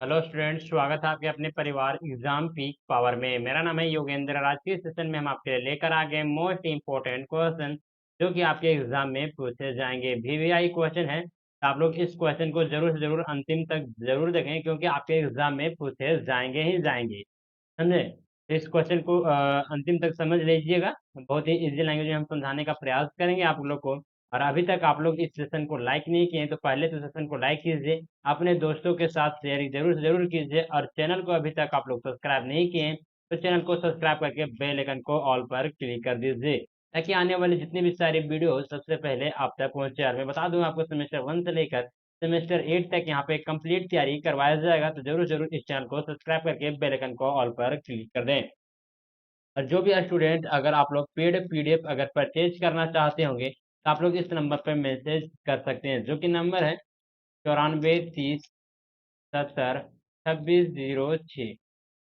Hello students, स्वागत है आपके अपने परिवार एग्जाम पीक पावर में। मेरा नाम है योगेंद्र। आज के सेशन में हम आपके लिए लेकर आ गए मोस्ट इंपोर्टेंट क्वेश्चन जो कि आपके एग्जाम में पूछे जाएंगे। वीवीआई क्वेश्चन है, तो आप लोग इस क्वेश्चन को जरूर से जरूर अंतिम तक जरूर देखें, क्योंकि आपके एग्जाम में पूछे जाएंगे ही जाएंगे। समझे? तो इस क्वेश्चन को अंतिम तक समझ लीजिएगा। बहुत ही इजी लैंग्वेज में हम समझाने का प्रयास करेंगे आप लोग को। और अभी तक आप लोग इस सेशन को लाइक नहीं किए हैं, तो पहले तो सेशन को लाइक कीजिए, अपने दोस्तों के साथ शेयर जरूर से जरूर कीजिए। और चैनल को अभी तक आप लोग सब्सक्राइब नहीं किए हैं, तो चैनल को सब्सक्राइब करके बेल आइकन को ऑल पर क्लिक कर दीजिए, ताकि आने वाली जितनी भी सारी वीडियो सबसे पहले आप तक पहुंचे। और मैं बता दूं आपको, सेमेस्टर 1 से लेकर सेमेस्टर 8 तक यहाँ पे कंप्लीट तैयारी करवाया जाएगा। तो जरूर जरूर इस चैनल को सब्सक्राइब करके बेल आइकन को ऑल पर क्लिक कर दें। और जो भी स्टूडेंट, अगर आप लोग पेड पीडीएफ अगर परचेज करना चाहते होंगे, तो आप लोग इस नंबर पर मैसेज कर सकते हैं, जो कि नंबर है 94 30 70 2606।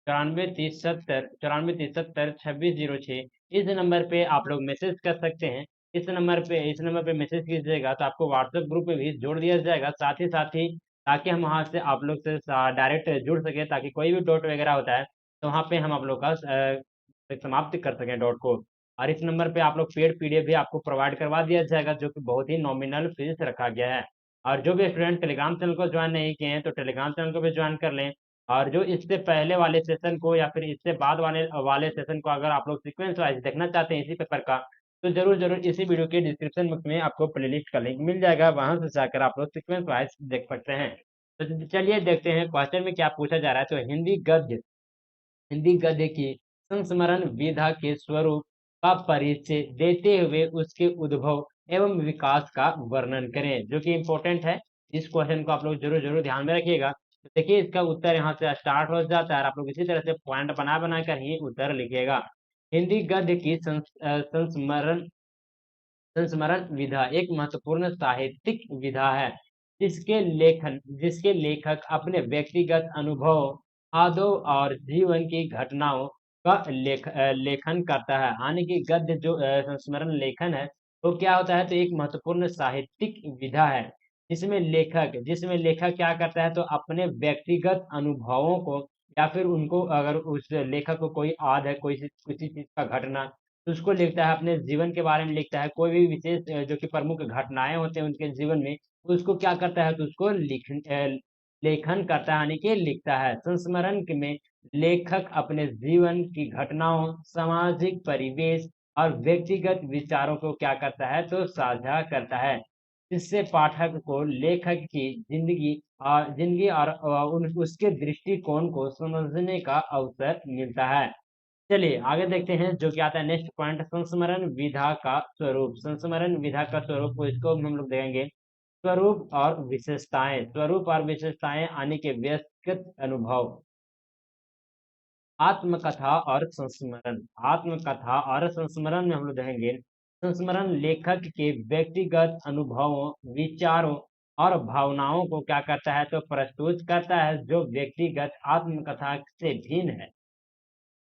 94 30 70 2606। इस नंबर पे आप लोग मैसेज कर सकते हैं। इस नंबर पे मैसेज कीजिएगा, तो आपको व्हाट्सएप ग्रुप पे भी जोड़ दिया जाएगा, साथ ही ताकि हम वहाँ से आप लोग से डायरेक्ट जुड़ सके, ताकि कोई भी डाउट वगैरह होता है तो वहाँ पे हम आप लोग का समाप्त कर सकें डाउट को। और इस नंबर पे आप लोग पेड पीडीएफ भी आपको प्रोवाइड करवा दिया जाएगा, जो कि बहुत ही नॉमिनल फीस रखा गया है। और जो भी स्टूडेंट टेलीग्राम चैनल को ज्वाइन नहीं किए हैं, तो टेलीग्राम चैनल को भी ज्वाइन कर लें। और जो इससे पहले वाले सेशन को या फिर इससे बाद वाले वाले सेशन को अगर आप लोग सीक्वेंस वाइज देखना चाहते हैं इसी पेपर का, तो जरूर जरूर इसी वीडियो के डिस्क्रिप्शन बॉक्स में आपको प्लेलिस्ट का लिंक मिल जाएगा, वहां से जाकर आप लोग सीक्वेंस वाइज देख सकते हैं। तो चलिए देखते हैं क्वेश्चन में क्या पूछा जा रहा है। तो हिंदी गद्य की संस्मरण विधा के स्वरूप का परिचय देते हुए उसके उद्भव एवं विकास का वर्णन करें, जो कि इम्पोर्टेंट है। इस क्वेश्चन को आप लोग जरूर जरूर ध्यान में रखिएगा। तो देखिए, इसका उत्तर यहाँ से स्टार्ट हो जाता है, और आप लोग इसी तरह से पॉइंट बना बना कर ही उत्तर लिखिएगा। हिंदी गद्य की संस्मरण संस्मरण विधा एक महत्वपूर्ण साहित्यिक विधा है, जिसके लेखक अपने व्यक्तिगत अनुभव, यादों और जीवन की घटनाओं का लेखन करता है। यानी कि गद्य जो संस्मरण लेखन है, वो क्या होता है, तो एक महत्वपूर्ण साहित्यिक विधा है, जिसमें लेखक क्या करता है, तो अपने व्यक्तिगत अनुभवों को, या फिर उनको, अगर उस लेखक को कोई याद है किसी चीज का घटना, तो उसको लिखता है, अपने जीवन के बारे में लिखता है। कोई भी विशेष जो कि प्रमुख घटनाएं होते हैं उनके जीवन में, उसको क्या करता है, तो उसको लेखन करता है, यानी कि लिखता है। में लेखक अपने जीवन की घटनाओं, सामाजिक परिवेश और व्यक्तिगत विचारों को क्या करता है, तो साझा करता है। इससे पाठक को लेखक की जिंदगी और उसके दृष्टिकोण को समझने का अवसर मिलता है। चलिए आगे देखते हैं, जो कि आता है नेक्स्ट पॉइंट, संस्मरण विधा का स्वरूप। संस्मरण विधा का स्वरूप को, इसको भी हम लोग देखेंगे। स्वरूप और विशेषताएं आने के व्यक्तिगत अनुभव। आत्मकथा और संस्मरण में हम लोग देखेंगे। संस्मरण लेखक के व्यक्तिगत अनुभवों, विचारों और भावनाओं को क्या करता है, तो प्रस्तुत करता है, जो व्यक्तिगत आत्मकथा से भिन्न है।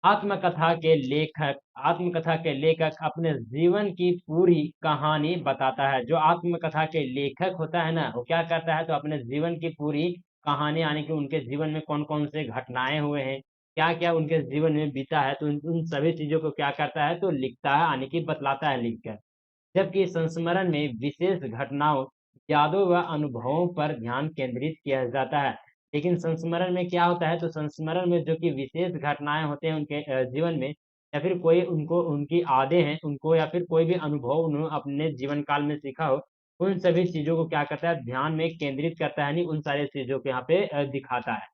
आत्मकथा के लेखक अपने जीवन की पूरी कहानी बताता है। जो आत्मकथा के लेखक होता है ना, वो क्या करता है, तो अपने जीवन की पूरी कहानी, यानी कि उनके जीवन में कौन कौन से घटनाएं हुए हैं, क्या क्या उनके जीवन में बीता है, तो उन सभी चीजों को क्या करता है, तो लिखता है, यानी कि बतलाता है लिखकर। जबकि संस्मरण में विशेष घटनाओं, यादों व अनुभवों पर ध्यान केंद्रित किया जाता है। लेकिन संस्मरण में क्या होता है, तो संस्मरण में जो कि विशेष घटनाएं होते हैं उनके जीवन में, या फिर कोई उनको उनकी यादें हैं उनको, या फिर कोई भी अनुभव उन्होंने अपने जीवन काल में सीखा हो, उन सभी चीजों को क्या करता है, ध्यान में केंद्रित करता है, नहीं उन सारी चीजों को यहाँ पे दिखाता है।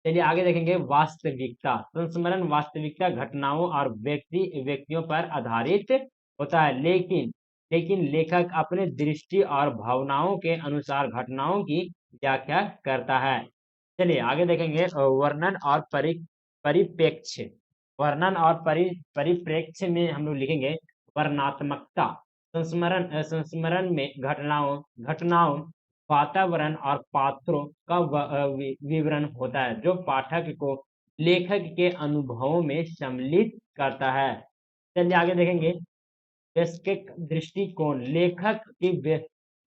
चलिए आगे देखेंगे, वास्तविकता। संस्मरण वास्तविकता, घटनाओं और व्यक्तियों पर आधारित होता है, लेकिन लेखक अपने दृष्टि और भावनाओं के अनुसार घटनाओं की व्याख्या करता है। चलिए आगे देखेंगे, वर्णन और परिप्रेक्ष्य। परिप्रेक्ष्य में हम लोग लिखेंगे वर्णात्मकता। संस्मरण में घटनाओं, वातावरण और पात्रों का विवरण होता है, जो पाठक को लेखक के अनुभवों में सम्मिलित करता है। चलिए आगे देखेंगे, व्यष्टिक दृष्टिकोण।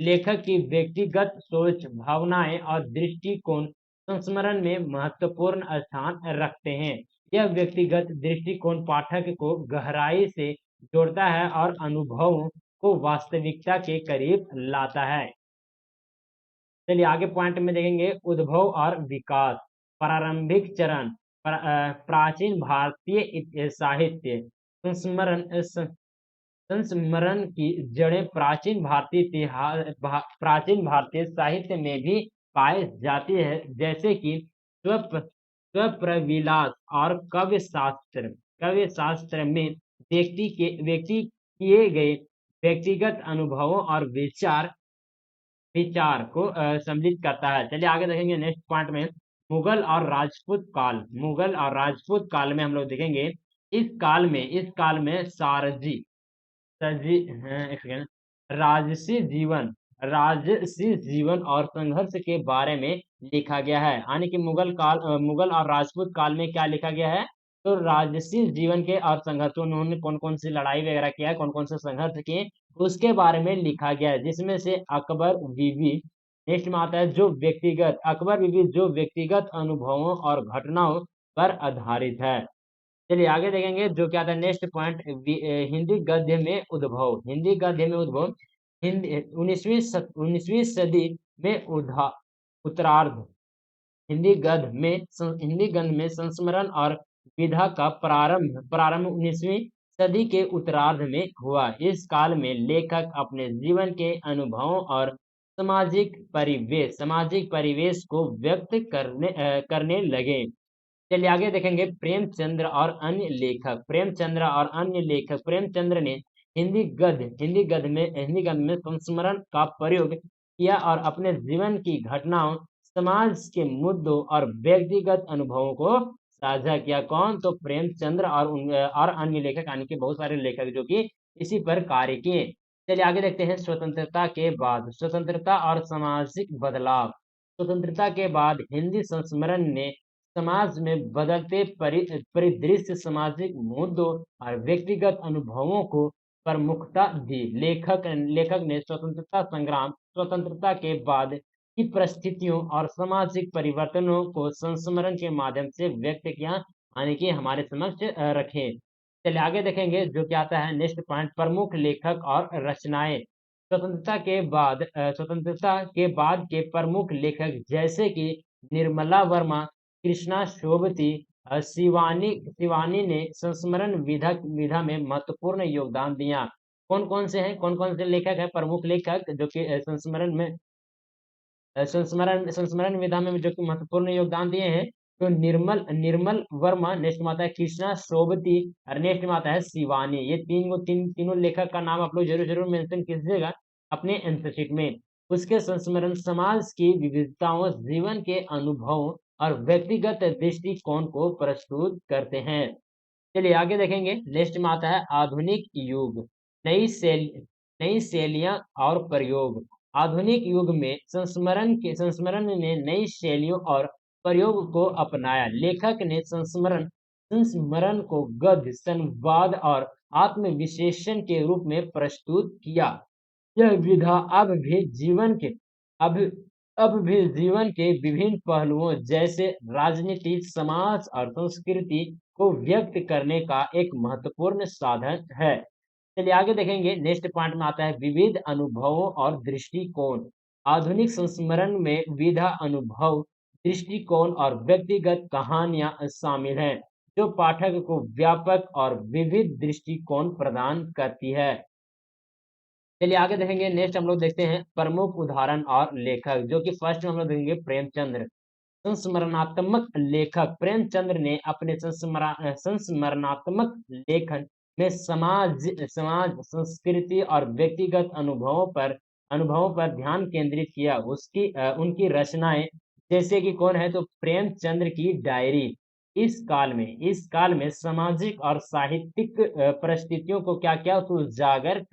लेखक की व्यक्तिगत सोच, भावनाएं और दृष्टिकोण संस्मरण में महत्वपूर्ण स्थान रखते हैं। यह व्यक्तिगत दृष्टिकोण पाठक को गहराई से जोड़ता है और अनुभवों को वास्तविकता के करीब लाता है। चलिए आगे पॉइंट में देखेंगे उद्भव और विकास। प्रारंभिक चरण प्राचीन भारतीय साहित्य संस्मरण संस्मरण की जड़ें प्राचीन भारतीय इतिहास प्राचीन भारतीय साहित्य में भी पाई जाती है, जैसे कि स्वप्रविलास और काव्य शास्त्र में व्यक्ति किए गए व्यक्तिगत अनुभवों और विचार को सम्मिलित करता है। चलिए आगे देखेंगे नेक्स्ट पॉइंट में मुगल और राजपूत काल में हम लोग देखेंगे इस काल में सजी एक सेकेंड राजसी जीवन और संघर्ष के बारे में लिखा गया है। यानी कि मुगल और राजपूत काल में क्या लिखा गया है, तो राजसी जीवन के और संघर्ष, उन्होंने कौन कौन सी लड़ाई वगैरह किया है, कौन कौन से संघर्ष किए, उसके बारे में लिखा गया है, जिसमें से अकबर बीबी नेक्स्ट में आता है अकबर बीबी जो व्यक्तिगत अनुभवों और घटनाओं पर आधारित है। चलिए आगे देखेंगे जो क्या था नेक्स्ट पॉइंट हिंदी गद्य में उद्भव हिंदी 19वीं सदी में उत्तरार्ध हिंदी गद्य में संस्मरण और विधा का प्रारंभ 19वीं सदी के उत्तरार्ध में हुआ। इस काल में लेखक अपने जीवन के अनुभवों और सामाजिक परिवेश को व्यक्त करने लगे। चलिए आगे देखेंगे प्रेमचंद्र और अन्य लेखक। प्रेमचंद्र ने हिंदी गद्य में संस्मरण का प्रयोग किया और अपने जीवन की घटनाओं, समाज के मुद्दों और व्यक्तिगत अनुभवों को साझा किया। कौन, तो प्रेमचंद्र और अन्य लेखक, यानी कि बहुत सारे लेखक जो कि इसी पर कार्य किए। चलिए आगे देखते हैं स्वतंत्रता और सामाजिक बदलाव। स्वतंत्रता के बाद हिंदी संस्मरण ने समाज में बदलते परिदृश्य, सामाजिक मुद्दों और व्यक्तिगत अनुभवों को प्रमुखता दी। लेखक ने स्वतंत्रता के बाद की परिस्थितियों और सामाजिक परिवर्तनों को संस्मरण के माध्यम से व्यक्त किया, यानी कि हमारे समक्ष रखे। चलिए आगे देखेंगे जो क्या आता है नेक्स्ट पॉइंट प्रमुख लेखक और रचनाएं। स्वतंत्रता के बाद के प्रमुख लेखक जैसे कि निर्मला वर्मा, कृष्णा शोभती, शिवानी ने संस्मरण विधा में महत्वपूर्ण योगदान दिया। कौन कौन से लेखक है प्रमुख लेखक जो कि संस्मरण विधा में जो कि महत्वपूर्ण योगदान दिए हैं, तो निर्मल वर्मा, नेक्स्ट में आता है कृष्णा शोभती और नेक्स्ट में आता है शिवानी। ये तीनों लेखक का नाम आप लोग जरूर मेंशन कीजिएगा अपने आंसर शीट में। उसके संस्मरण समाज की विविधताओं, जीवन के अनुभवों और व्यक्तिगत दृष्टिकोण को प्रस्तुत करते हैं। चलिए आगे देखेंगे नेक्स्ट में आता है आधुनिक युग, नई शैलियां और प्रयोग। आधुनिक युग में संस्मरण ने नई शैलियों और प्रयोग को अपनाया। लेखक ने संस्मरण को गद्य, संवाद और आत्मविश्लेषण के रूप में प्रस्तुत किया। यह विधा अब भी जीवन के विभिन्न पहलुओं जैसे राजनीति, समाज और संस्कृति को व्यक्त करने का एक महत्वपूर्ण साधन है। चलिए आगे देखेंगे नेक्स्ट पॉइंट में आता है विविध अनुभवों और दृष्टिकोण। आधुनिक संस्मरण में विधा, अनुभव, दृष्टिकोण और व्यक्तिगत कहानियां शामिल हैं, जो पाठक को व्यापक और विविध दृष्टिकोण प्रदान करती है। चलिए आगे देखेंगे नेक्स्ट हम लोग देखते हैं प्रमुख उदाहरण और लेखक, जो कि फर्स्ट में हम लोग देखेंगे प्रेमचंद्र। संस्मरणात्मक लेखक प्रेमचंद्र ने अपने संस्मरणात्मक लेखन में समाज, संस्कृति और व्यक्तिगत अनुभवों पर ध्यान केंद्रित किया। उनकी रचनाएं जैसे कि कौन है, तो प्रेमचंद्र की डायरी इस काल में सामाजिक और साहित्यिक परिस्थितियों को क्या उजागर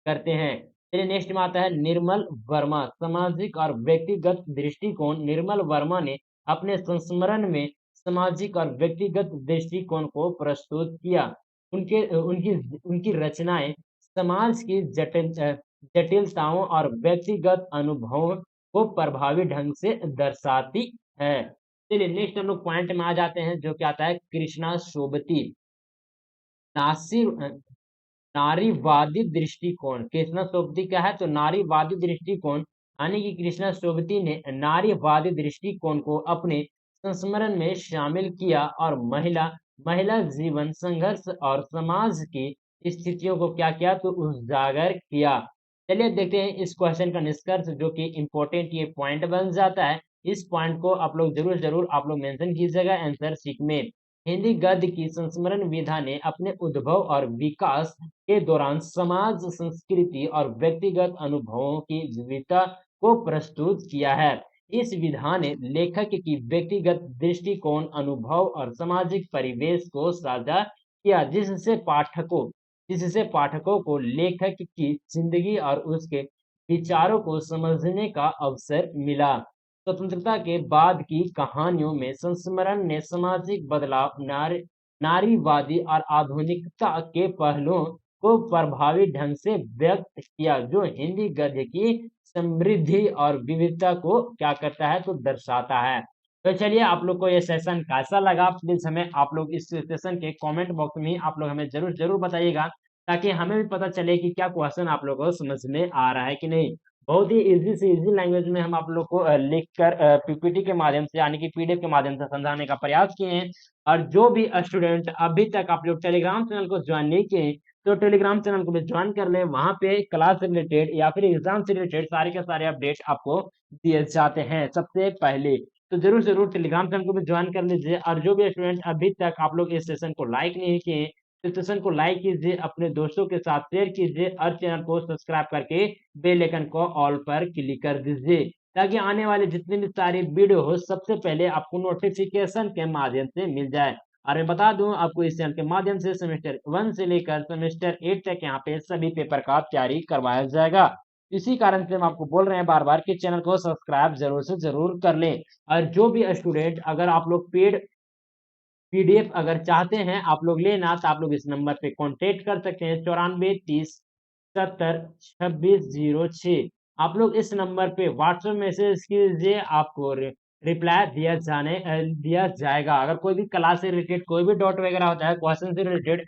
करते हैं। चलिए नेक्स्ट में आता है निर्मल वर्मा, सामाजिक और व्यक्तिगत दृष्टिकोण। निर्मल वर्मा ने अपने संस्मरण में सामाजिक और व्यक्तिगत दृष्टिकोण को प्रस्तुत किया। उनकी रचनाएं समाज की जटिलताओं और व्यक्तिगत अनुभवों को प्रभावी ढंग से दर्शाती है। चलिए नेक्स्ट हम लोग पॉइंट में आ जाते हैं, जो क्या आता है, कृष्णा सोबती नासिर नारीवादी दृष्टिकोण। कृष्णा सोबती क्या है, तो नारीवादी दृष्टिकोण, यानी कि कृष्णा सोबती ने नारीवादी दृष्टिकोण को अपने संस्मरण में शामिल किया और महिला महिला जीवन संघर्ष और समाज की स्थितियों को क्या किया, तो उजागर किया। चलिए देखते हैं इस क्वेश्चन का निष्कर्ष, जो कि इम्पोर्टेंट ये पॉइंट बन जाता है। इस पॉइंट को आप लोग जरूर जरूर आप लोग मेंशन कीजिएगा आंसर शीट में। हिंदी गद्य की संस्मरण विधा ने अपने उद्भव और विकास के दौरान समाज, संस्कृति और व्यक्तिगत अनुभवों की विविधता को प्रस्तुत किया है। इस विधा ने लेखक की व्यक्तिगत दृष्टिकोण, अनुभव और सामाजिक परिवेश को साझा किया, जिससे पाठकों को लेखक की जिंदगी और उसके विचारों को समझने का अवसर मिला। स्वतंत्रता के बाद की कहानियों में संस्मरण ने सामाजिक बदलाव, नारीवादी और आधुनिकता के पहलुओं को प्रभावी ढंग से व्यक्त किया, जो हिंदी गद्य की समृद्धि और विविधता को क्या करता है, तो दर्शाता है। तो चलिए आप लोग को ये सेशन कैसा लगा, प्लीज हमें आप लोग इस सेशन के कमेंट बॉक्स में आप लोग हमें जरूर जरूर बताइएगा, ताकि हमें भी पता चले कि क्या क्वेश्चन आप लोगों को समझ में आ रहा है कि नहीं। बहुत ही इजी से इजी लैंग्वेज में हम आप लोग को लिख कर पीपीटी के माध्यम से, यानी कि पीडीएफ के माध्यम से समझाने का प्रयास किए हैं। और जो भी स्टूडेंट अभी तक आप लोग टेलीग्राम चैनल को ज्वाइन नहीं किए हैं, तो टेलीग्राम चैनल को भी ज्वाइन कर लें। वहां पे क्लास से रिलेटेड या फिर एग्जाम से रिलेटेड सारे के सारे अपडेट आपको दिए जाते हैं सबसे पहले। तो जरूर जरूर टेलीग्राम चैनल को भी ज्वाइन कर लीजिए। और जो भी स्टूडेंट अभी तक आप लोग इस सेशन को लाइक नहीं किए, तो सेशन को लाइक कीजिए, अपने दोस्तों के साथ शेयर कीजिए और चैनल को सब्सक्राइब करके बेल आइकन को ऑल पर क्लिक कर दीजिए, ताकि आने वाले जितने भी सारे वीडियो हो सबसे पहले आपको नोटिफिकेशन के माध्यम से मिल जाए। और मैं बता दूं आपको, इस चैनल के माध्यम से सेमेस्टर 1 से लेकर सेमेस्टर 8 तक यहाँ पे सभी पेपर का तैयारी करवाया जाएगा। इसी कारण से हम आपको बोल रहे हैं बार बार कि चैनल को सब्सक्राइब जरूर से जरूर कर लें। और जो भी स्टूडेंट अगर आप लोग पेड पीडीएफ अगर चाहते हैं आप लोग लेना, तो आप लोग इस नंबर पे कांटेक्ट कर सकते हैं, 9430702606। आप लोग इस नंबर पे व्हाट्सएप मैसेज कीजिए, आपको रिप्लाई दिया जाएगा। अगर कोई भी क्लास से रिलेटेड कोई भी डाउट वगैरह होता है, क्वेश्चन से रिलेटेड,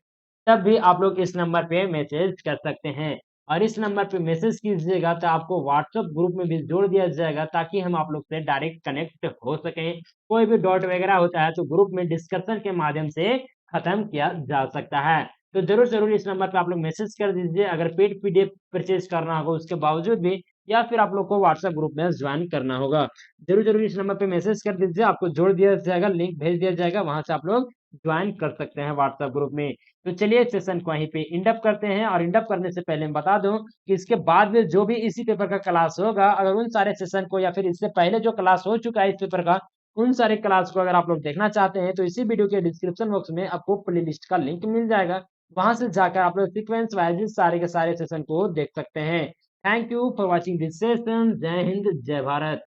तब भी आप लोग इस नंबर पे मैसेज कर सकते हैं। और इस नंबर पे मैसेज कीजिएगा तो आपको व्हाट्सएप ग्रुप में भी जोड़ दिया जाएगा, ताकि हम आप लोग से डायरेक्ट कनेक्ट हो सकें। कोई भी डाउट वगैरह होता है तो ग्रुप में डिस्कशन के माध्यम से खत्म किया जा सकता है। तो जरूर जरूर इस नंबर पे आप लोग मैसेज कर दीजिए, अगर पेड पीडीएफ परचेज करना होगा उसके बावजूद भी, या फिर आप लोग को व्हाट्सएप ग्रुप में ज्वाइन करना होगा। जरूर जरूर इस नंबर पे मैसेज कर दीजिए, आपको जोड़ दिया जाएगा, लिंक भेज दिया जाएगा, वहां से आप लोग ज्वाइन कर सकते हैं व्हाट्सएप ग्रुप में। तो चलिए सेशन को वहीं पे इंड अप करते हैं। और इंड अप करने से पहले मैं बता दूं कि इसके बाद में जो भी इसी पेपर का क्लास होगा, अगर उन सारे सेशन को या फिर इससे पहले जो क्लास हो चुका है इस पेपर का, उन सारे क्लास को अगर आप लोग देखना चाहते हैं, तो इसी वीडियो के डिस्क्रिप्शन बॉक्स में आपको प्लेलिस्ट का लिंक मिल जाएगा। वहां से जाकर आप लोग सीक्वेंस वाइज सारे के सारे सेशन को देख सकते हैं। Thank you for watching this session. जय हिंद, जय भारत।